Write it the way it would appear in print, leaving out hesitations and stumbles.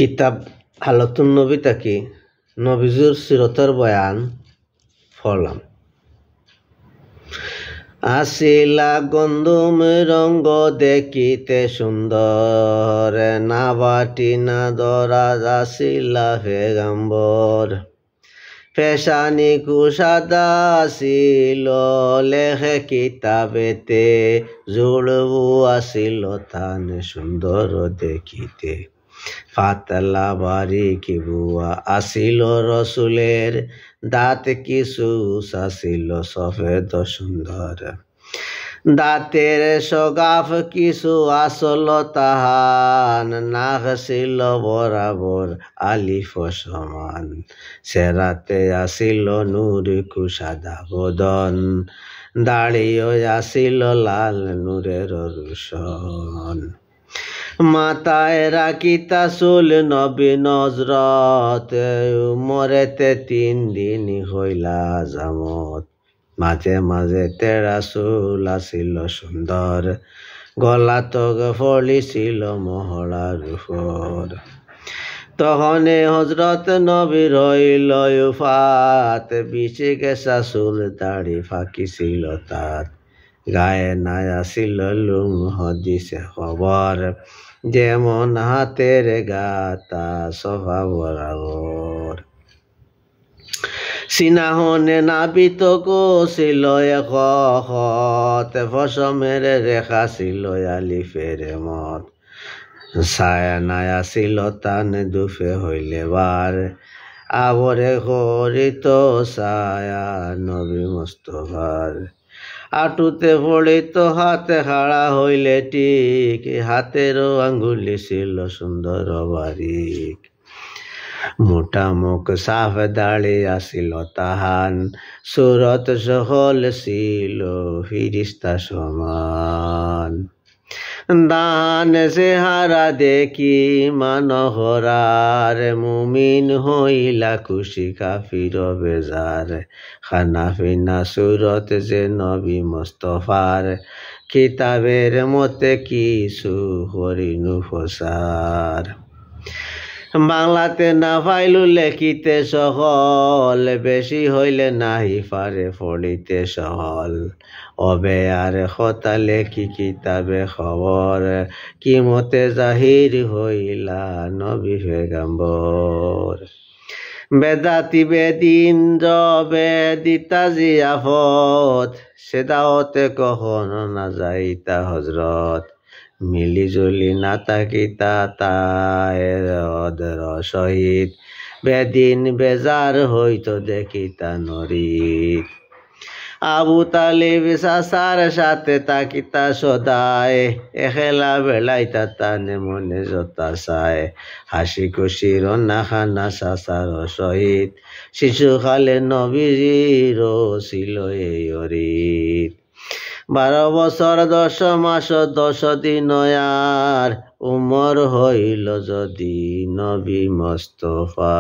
কিতাব হালতুন নবী তাকি নবীজুর সিরতর বয়ান ফলাম। আসিলা গন্ধুম রঙ্গ দেখিতে সুন্দর, না বাটি না দরাজ আসিলা পেগম্বর। পেশানি কুসাদা আসিল লেখে কিতাবেতে, জুড়বু আসিল তান সুন্দর দেখিতে। পাতলা বারিকি বুয়া আসিল রসুলের, দাঁত কিছু আসিল সফেদ সুন্দর। দাঁতের সগাফ কিছু আসল তাহান, নাক ছিল বরাবর আলিফ সমান। সেরাতে আসিল নূর কুসাদা বদন, দাড়িও আসিল লাল নূরের রুশন। মাথায় রাখিতা চুল নবী নজরত, মরেতে 3 দিন হইলা জামত। মাঝে মাঝে তেরা চুল আসিল সুন্দর, গলা তগ ফলিছিল মহড়ার উপর। তখনে হজরত নবী রইল উফাত, বিছে গেছা চুল দাড়ি ফাঁকিছিল তার। গায়ে নাই আসিল লুম হদিছে খবর, যেমন হাতের গাতা সভা বরাবর। সিনাহনে নাবিত ছিল একত, ফসমের রেখা ছিল আলিফের মত। ছায়া নাই আসিল তান দুফে হইলে বার, আবরে করিত ছায়া নবী মুস্তফার। আটুতে পড়িত হাতে খাড়া হইলে ঠিক, হাতেরও আঙ্গুলি ছিল সুন্দর বারিক। মোটা মুখ সাফ দাড়ি আসিল তাহান, সুরত সহল ছিল ফিরিস্তা সমান। দান চেহারা দেখি মানহরার, মুমিন হইলা খুশি কাফির বেজার। খানা পিনা সুরত যে নবী মুস্তফার, কিতাবের মতে কিছু হরিণু ফসার। বাংলাতে না পাইলু লেখিতে সহল, বেশি হইলে নাহি পারে পড়িতে সহল। অবে আর কথা লেখি কিতাবে খবর, কি মতে জাহির হইলা নবী পেগম্বর। বেদাতি বেদিন যবে দিতা জিয়াফত, সেদাওতে কখনো না যাইতা হজরত। মিলিজুলি না থাকিতা তায়ের অদর সহিত, বেদিন বেজার হইত দেখিতা নরিত। আবু তালিব চাচার সাথে তাকিতা সদায়, এখেলা বেলাইতা তানে মনে যতা চায়। হাসি খুশি রন্না খানা চাচার সহিত, শিশুকালে নবীজির ছিল এই অরিত। 12 বছর 10 মাস 10 দিন আর, উমর হইল যদি নবী মুস্তফা।